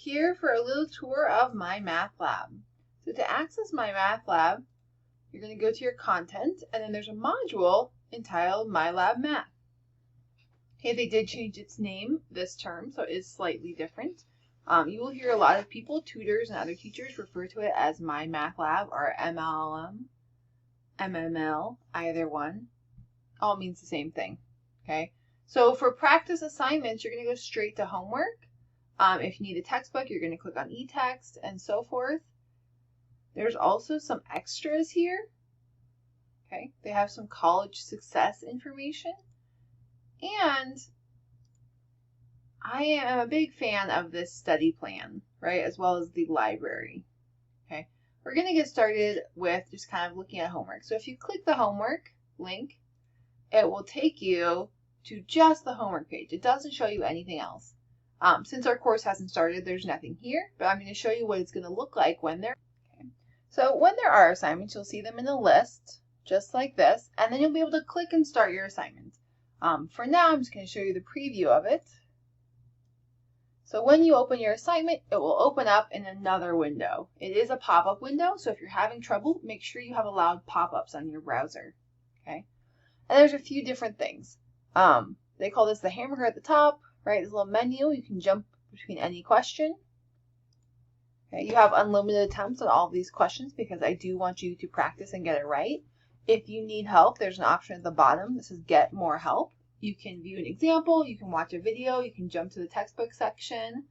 here for a little tour of My Math Lab. So to access My Math Lab, you're going to go to your content, and then there's a module entitled MyLab Math. Okay, they did change its name this term, so it is slightly different. You will hear a lot of people, tutors and other teachers, refer to it as My Math Lab or MLM, MML, either one. All means the same thing. Okay, so for practice assignments, you're going to go straight to homework. If you need a textbook, you're going to click on e-text and so forth. There's also some extras here. Okay, they have some college success information. And I am a big fan of this study plan, right, as well as the library. Okay, we're going to get started with just kind of looking at homework. So if you click the homework link, it will take you to just the homework page. It doesn't show you anything else. Since our course hasn't started, there's nothing here, but I'm going to show you what it's going to look like when they're. Okay. So when there are assignments, you'll see them in a list, just like this, and then you'll be able to click and start your assignment. For now, I'm just going to show you the preview of it. So when you open your assignment, it will open up in another window. It is a pop-up window, so if you're having trouble, make sure you have allowed pop-ups on your browser. Okay, and there's a few different things. They call this the hamburger at the top, right? This little menu, you can jump between any question. Okay, you have unlimited attempts on all of these questions because I do want you to practice and get it right. If you need help, there's an option at the bottom. This is Get More Help. You can view an example, you can watch a video, you can jump to the textbook section.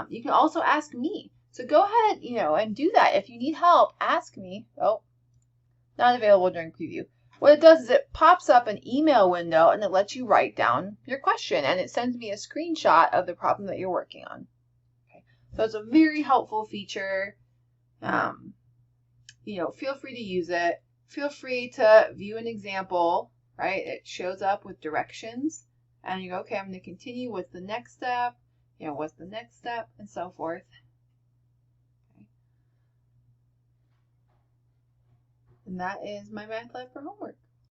You can also ask me. So go ahead, and do that. If you need help, ask me. Oh, not available during preview. What it does is it pops up an email window and it lets you write down your question and it sends me a screenshot of the problem that you're working on. Okay. So it's a very helpful feature. Feel free to use it. Feel free to view an example, right? It shows up with directions and you go, okay, I'm going to continue. What's the next step? What's the next step? And so forth. Okay. And that is My Math Lab for homework.